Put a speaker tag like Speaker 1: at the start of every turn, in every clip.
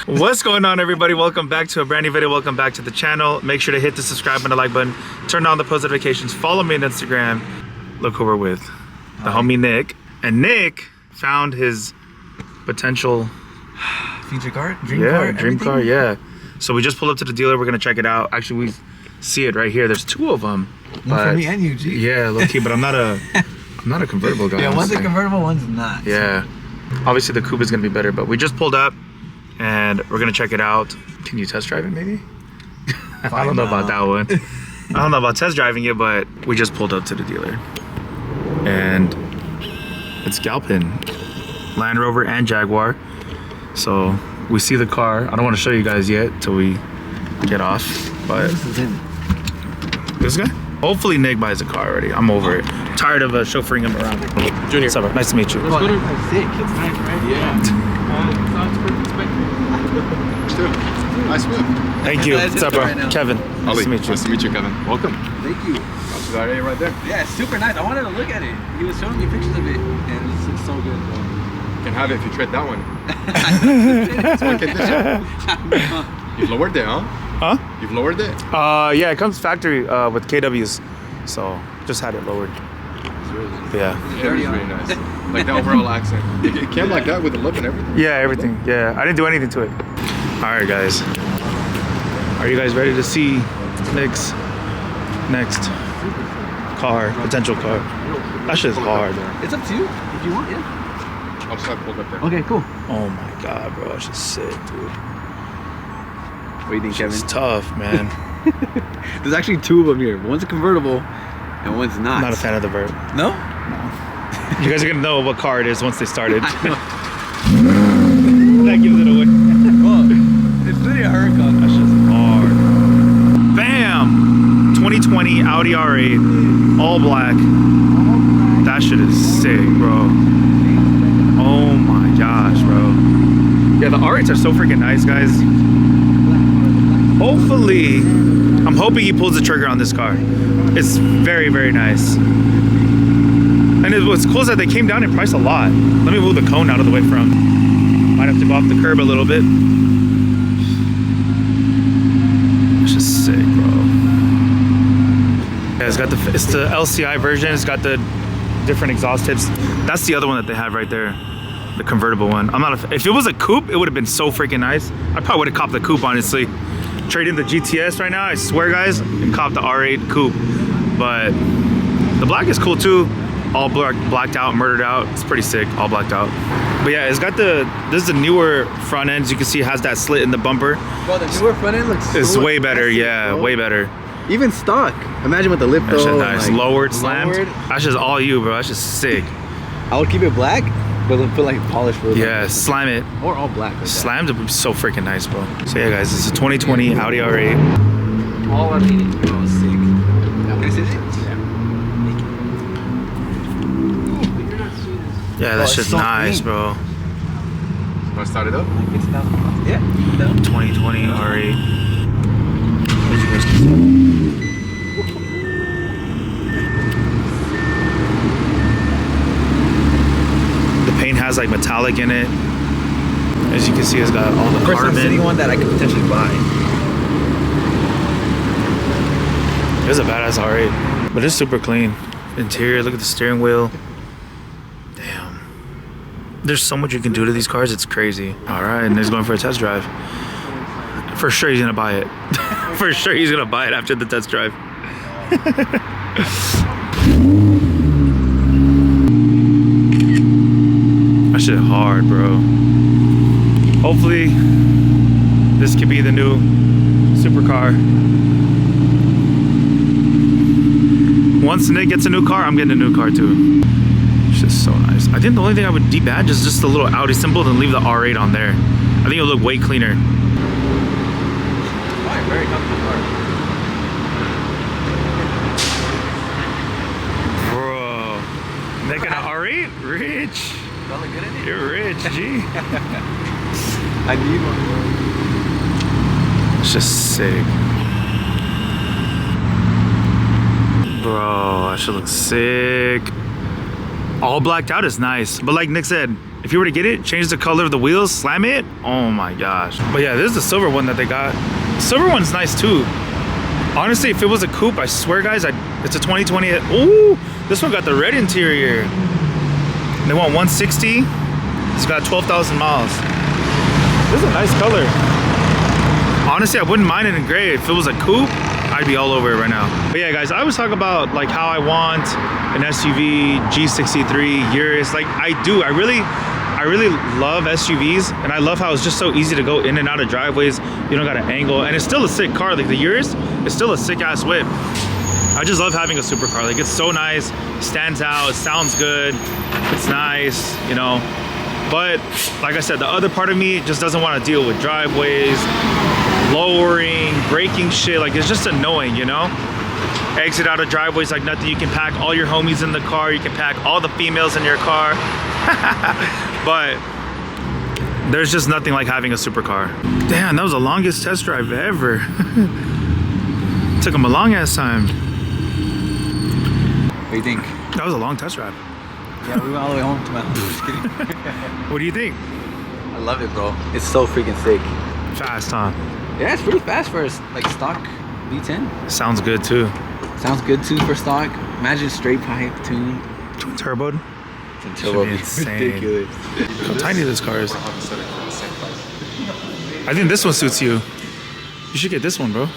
Speaker 1: What's going on, everybody? Welcome back to a brand new video. Welcome back to the channel. Make sure to hit the subscribe and the like button. Turn on the post notifications. Follow me on Instagram. Look who we're with. The homie Nick. And Nick found his potential
Speaker 2: feature car?
Speaker 1: Dream car, yeah. So we just pulled up to the dealer. We're gonna check it out. Actually, we see it right here. There's two of them.
Speaker 2: One for me and you, G.
Speaker 1: Yeah, low key, but I'm not a convertible guy.
Speaker 2: Yeah, one's a convertible, one's not.
Speaker 1: Yeah. Obviously the coupe is gonna be better, but we just pulled up and we're gonna check it out. Can you test drive it maybe? I don't know about that one. I don't know about test driving it, but we just pulled up to the dealer. And it's Galpin. Land Rover and Jaguar. So we see the car. I don't want to show you guys yet till we get off. But this guy? Hopefully Nick buys a car already. I'm over it. Tired of chauffeuring him around.
Speaker 3: Junior.
Speaker 1: What's up? Nice to meet you.
Speaker 2: Let's go to sick. It's nice, right?
Speaker 3: Yeah. Sounds perfect. Nice whip.
Speaker 1: Thank you. What's up, bro? Right Kevin.
Speaker 3: Nice
Speaker 1: to meet you.
Speaker 3: Nice to meet you, Kevin. Welcome.
Speaker 2: Thank you.
Speaker 3: Audi R8 right there.
Speaker 2: Yeah, it's super nice. I wanted to look at it. He was showing me pictures of it, and it looks so good.
Speaker 3: You can have it if you trade that one. It's one condition. You've lowered it, huh?
Speaker 1: Huh?
Speaker 3: You've lowered it?
Speaker 1: Yeah, it comes factory with KWs. So just had it lowered.
Speaker 3: It's really nice.
Speaker 1: Yeah.
Speaker 3: Yeah, it's really nice. Like the overall accent. It came like that with the lip and everything.
Speaker 1: Yeah, everything. Yeah, I didn't do anything to it. All right, guys. Are you guys ready to see Nick's next car, potential car? That shit's hard.
Speaker 2: It's up to you if you want, yeah.
Speaker 3: I'll just have pulled up there.
Speaker 2: Okay, cool.
Speaker 1: Oh my God, bro. That shit's sick, dude.
Speaker 2: What do you think, Kevin?
Speaker 1: It's tough, man.
Speaker 2: There's actually two of them here. One's a convertible, and one's not.
Speaker 1: I'm not a fan of the vert.
Speaker 2: No?
Speaker 1: You guys are gonna know what car it is once they started. That gives it away.
Speaker 2: Well, it's really a hurricane.
Speaker 1: That shit's hard. Bam! 2020 Audi R8, all black. That shit is sick, bro. Oh my gosh, bro. Yeah, the R8s are so freaking nice, guys. Hopefully, I'm hoping he pulls the trigger on this car. It's very, very nice. And what's cool is that they came down in price a lot. Let me move the cone out of the way from. Might have to go off the curb a little bit. It's just sick, bro. Yeah, it's the LCI version. It's got the different exhaust tips. That's the other one that they have right there, the convertible one. If it was a coupe, it would have been so freaking nice. I probably would have copped the coupe, honestly. Trade in the GTS right now, I swear, guys, and cop the R8 coupe. But the black is cool too. All blacked out, murdered out. It's pretty sick, all blacked out. But yeah, it's got this is the newer front end. As you can see, it has that slit in the bumper.
Speaker 2: Well, the newer front end looks
Speaker 1: It's
Speaker 2: so
Speaker 1: way better,
Speaker 2: impressive,
Speaker 1: yeah,
Speaker 2: bro.
Speaker 1: way better.
Speaker 2: Even stock. Imagine with the lip
Speaker 1: That's
Speaker 2: though.
Speaker 1: nice.
Speaker 2: Like,
Speaker 1: Lowered, slammed.
Speaker 2: lowered.
Speaker 1: That's just all you, bro. That's just sick.
Speaker 2: I would keep it black, but put like polish for it.
Speaker 1: Yeah, slam it.
Speaker 2: Or all black. Like
Speaker 1: Slammed would be so freaking nice, bro. So yeah, guys, this is a 2020 Audi R8.
Speaker 2: All I needed. Oh, sick. Can I see it?
Speaker 1: Yeah, that's just
Speaker 2: so
Speaker 1: nice,
Speaker 2: clean.
Speaker 1: bro.
Speaker 3: Want to start it up?
Speaker 2: It's down. Yeah. No.
Speaker 1: 2020 R8. As you guys can see. The paint has like metallic in it. As you can see, it's got all the
Speaker 2: First time
Speaker 1: carbon.
Speaker 2: seeing one that I could potentially buy.
Speaker 1: It's a badass R8, but it's super clean. Interior, look at the steering wheel. Damn. There's so much you can do to these cars, it's crazy. All right, and he's going for a test drive. For sure he's gonna buy it. For sure he's gonna buy it after the test drive. That shit hard, bro. Hopefully, this could be the new supercar. Once Nick gets a new car, I'm getting a new car too. It's just so nice. I think the only thing I would debadge is just the little Audi symbol and leave the R8 on there. I think it'll look way cleaner.
Speaker 2: Very comfortable car.
Speaker 1: Bro, Nick and an R8? Rich.
Speaker 2: Y'all look good in it?
Speaker 1: You're rich, G.
Speaker 2: I need one.
Speaker 1: It's just sick. Bro, that shit looks sick. All blacked out is nice, but like Nick said, if you were to get it, change the color of the wheels, slam it, oh my gosh. But yeah, this is the silver one that they got. The silver one's nice too. Honestly, if it was a coupe, I swear guys, it's a 2020. Ooh, this one got the red interior. They want 160. It's got 12,000 miles. This is a nice color. Honestly, I wouldn't mind it in gray. If it was a coupe, I'd be all over it right now. But yeah, guys, I always talk about like how I want an SUV, G63, Urus. Like I do, I really love SUVs, and I love how it's just so easy to go in and out of driveways. You don't got an angle, and it's still a sick car. Like the Urus is still a sick ass whip. I just love having a supercar. Like it's so nice, stands out, it sounds good, it's nice, you know. But like I said, the other part of me just doesn't want to deal with driveways, lowering, braking shit. Like it's just annoying, you know. Exit out of driveways like nothing. You can pack all your homies in the car, you can pack all the females in your car. But there's just nothing like having a supercar. Damn, that was the longest test drive ever. Took him a long ass time.
Speaker 2: What do you think?
Speaker 1: That was a long test drive.
Speaker 2: Yeah, we went all the way home to my house. Just kidding.
Speaker 1: What do you think?
Speaker 2: I love it, bro. It's so freaking sick.
Speaker 1: Fast, huh?
Speaker 2: Yeah, it's pretty fast for like stock V10.
Speaker 1: Sounds good too.
Speaker 2: Sounds good too for stock. Imagine straight pipe tuned.
Speaker 1: Twin turboed.
Speaker 2: It's
Speaker 1: Should be insane.
Speaker 2: ridiculous.
Speaker 1: How tiny this car is. I think this one suits you. You should get this one, bro.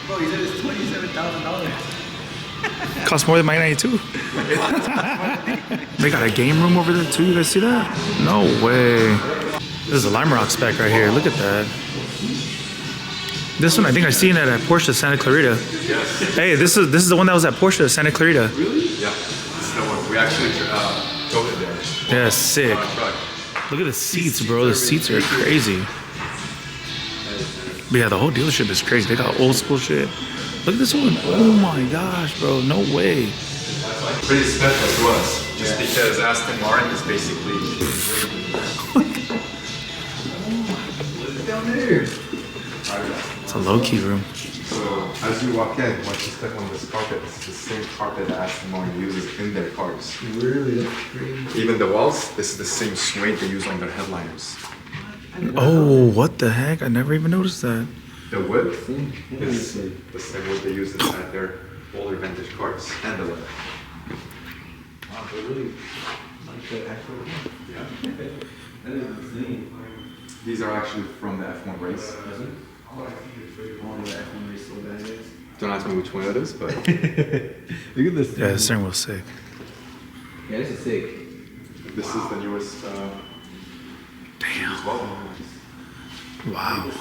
Speaker 2: Bro, he said it's $27,000.
Speaker 1: Costs more than my 92. They got a game room over there too. You guys see that? No way. This is a Lime Rock spec right here. Look at that. This one, I think I seen it at Porsche Santa Clarita.
Speaker 3: Yes.
Speaker 1: Hey, this is the one that was at Porsche Santa Clarita.
Speaker 3: Really? Yeah. This is the one. We actually drove it there.
Speaker 1: Yeah, sick. Look at the seats, bro. The seats are crazy. But yeah, the whole dealership is crazy. They got old school shit. Look at this one. Oh my gosh, bro. No way.
Speaker 3: Pretty special to us, just because Aston Martin is basically.
Speaker 2: Down there.
Speaker 1: It's a low-key room.
Speaker 3: So as you walk in, once you step on this carpet, it's the same carpet that Aston Martin uses in their cars.
Speaker 2: Really? That's crazy.
Speaker 3: Even the walls, this is the same suede they use on their headliners.
Speaker 1: Oh, what the heck? I never even noticed that.
Speaker 3: The wood is the same wood they use inside their older vintage cars, and the leather.
Speaker 2: Wow, they really like the actual one.
Speaker 3: Yeah.
Speaker 2: That is insane.
Speaker 3: These are actually from the F1 race.
Speaker 2: Oh, the F1 race so bad, guys.
Speaker 3: Don't ask me which one it is, but
Speaker 2: Look at this.
Speaker 1: Yeah, the steering wheel's sick.
Speaker 2: Yeah, this is sick.
Speaker 3: this is the newest.
Speaker 1: Damn.
Speaker 3: As well.
Speaker 1: Wow.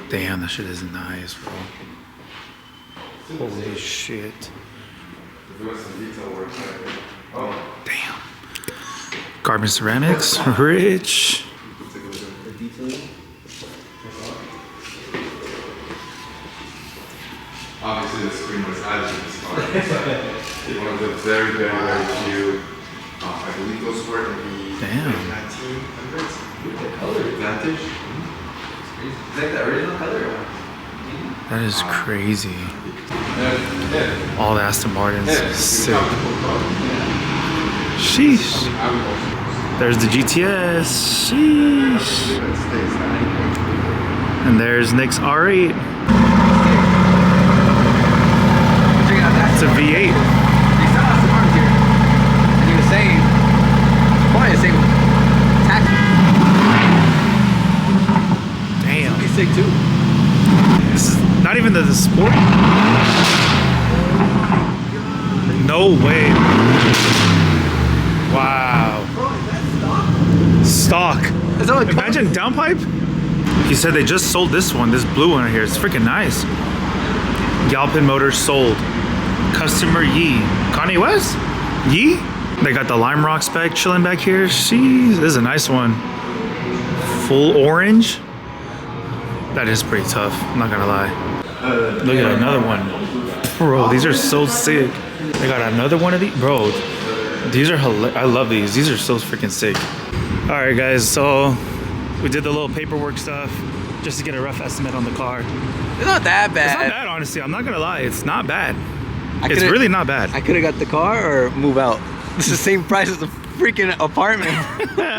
Speaker 1: Damn, that shit is nice, bro. Holy shit.
Speaker 3: Doing some detail work. Oh.
Speaker 1: Damn. Carbon ceramics, rich.
Speaker 2: The detailing.
Speaker 3: Obviously, the screen was added to this car. It's one of the very, very, very few. I believe those were in the
Speaker 1: Damn.
Speaker 3: 1900s.
Speaker 2: The color.
Speaker 3: Vintage.
Speaker 2: Is that the original color?
Speaker 1: That is crazy.
Speaker 3: Yeah.
Speaker 1: All the Aston Martins,
Speaker 3: Yeah.
Speaker 1: sick. Sheesh. There's the GTS. Sheesh. And there's Nick's R8. It's a V8.
Speaker 2: He saw Aston Martin here, and he was saying, probably the same tax.
Speaker 1: Damn.
Speaker 2: He's sick too.
Speaker 1: This is not even the sport. No way. Wow. Stock. Imagine downpipe. He said they just sold this one, this blue one right here. It's freaking nice. Galpin Motors sold. Customer Yee. Kanye West? Yee? They got the Lime Rock spec chilling back here. Jeez, this is a nice one. Full orange. That is pretty tough, I'm not gonna lie. Look at another one. Bro, these are so sick. They got another one of these. Bro, these are hilarious. I love these. These are so freaking sick. All right, guys, so we did the little paperwork stuff just to get a rough estimate on the car.
Speaker 2: It's not that bad.
Speaker 1: It's not bad, honestly. I'm not gonna lie. It's not bad. It's really not bad.
Speaker 2: I could have got the car or move out. It's the same price as the freaking apartment.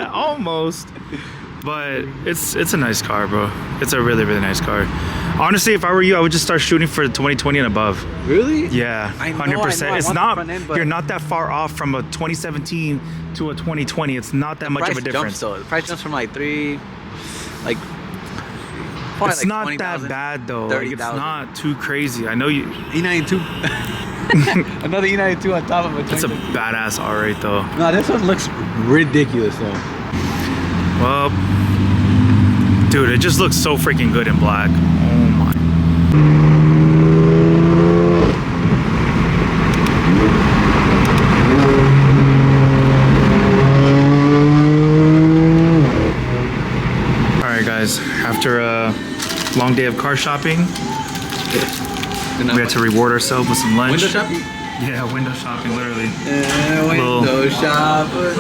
Speaker 1: Almost. But it's a nice car, bro. It's a really, really nice car. Honestly, if I were you, I would just start shooting for 2020 and above.
Speaker 2: Really?
Speaker 1: Yeah,
Speaker 2: I know,
Speaker 1: 100%.
Speaker 2: I
Speaker 1: It's
Speaker 2: want
Speaker 1: not,
Speaker 2: the front end, but
Speaker 1: you're not that far off from a 2017 to a 2020. It's not that much of a difference.
Speaker 2: The price jumps from like probably
Speaker 1: It's
Speaker 2: like
Speaker 1: not
Speaker 2: 20,000,
Speaker 1: that bad though. Like, it's
Speaker 2: 30,000.
Speaker 1: not too crazy. I know you.
Speaker 2: E92. Another E92 on top of it.
Speaker 1: It's a badass R8 though.
Speaker 2: No, this one looks ridiculous though.
Speaker 1: Well, dude, it just looks so freaking good in black. Oh my. All right, guys. After a long day of car shopping, we had to reward ourselves with some lunch.
Speaker 2: Window shopping?
Speaker 1: Yeah, window shopping, literally.
Speaker 2: Window shopping.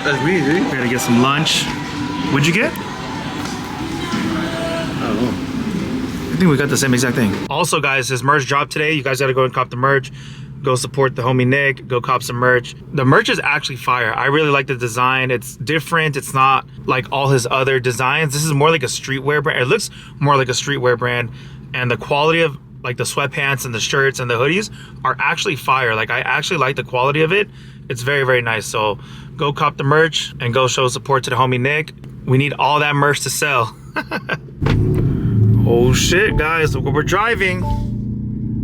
Speaker 2: That's me, dude.
Speaker 1: We gotta get some lunch. What'd you get?
Speaker 2: I don't know.
Speaker 1: I think we got the same exact thing. Also, guys, his merch dropped today. You guys gotta go and cop the merch. Go support the homie Nick. Go cop some merch. The merch is actually fire. I really like the design. It's different. It's not like all his other designs. This is more like a streetwear brand. It looks more like a streetwear brand. And the quality of like the sweatpants and the shirts and the hoodies are actually fire. Like I actually like the quality of it. It's very, very nice. So go cop the merch and go show support to the homie Nick. We need all that merch to sell. Oh shit, guys, look what we're driving.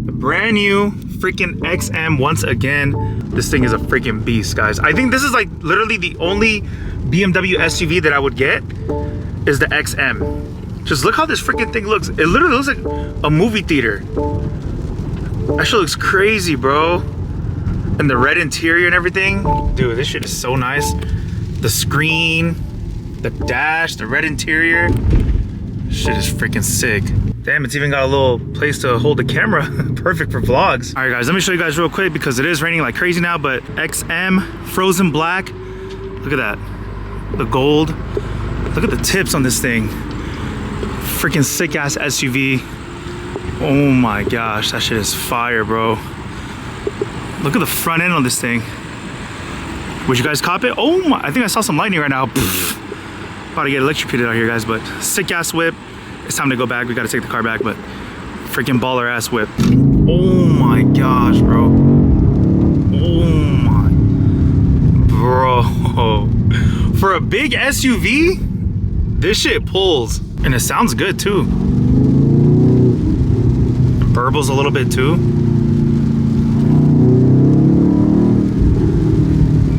Speaker 1: The brand new freaking XM once again. This thing is a freaking beast, guys. I think this is like literally the only BMW SUV that I would get is the XM. Just look how this freaking thing looks. It literally looks like a movie theater. That shit looks crazy, bro. And the red interior and everything. Dude, this shit is so nice. The screen, the dash, the red interior. Shit is freaking sick. Damn, it's even got a little place to hold the camera. Perfect for vlogs. All right, guys, let me show you guys real quick because it is raining like crazy now, but XM, frozen black. Look at that. The gold. Look at the tips on this thing. Freaking sick ass SUV. Oh my gosh, that shit is fire, bro. Look at the front end on this thing. Would you guys cop it? Oh my, I think I saw some lightning right now. Pfft. About to get electrocuted out here, guys, but sick ass whip. It's time to go back. We gotta take the car back, but freaking baller ass whip. Oh my gosh, bro. Oh my. Bro. For a big SUV, this shit pulls. And it sounds good too. It burbles a little bit too.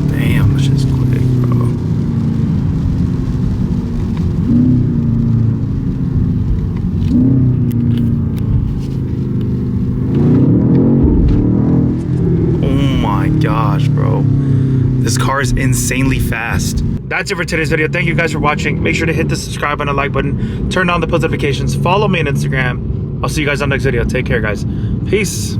Speaker 1: Damn, this shit's quick, bro. Oh my gosh, bro. This car is insanely fast. That's it for today's video. Thank you guys for watching. Make sure to hit the subscribe button and like button. Turn on the post notifications. Follow me on Instagram. I'll see you guys on the next video. Take care, guys. Peace.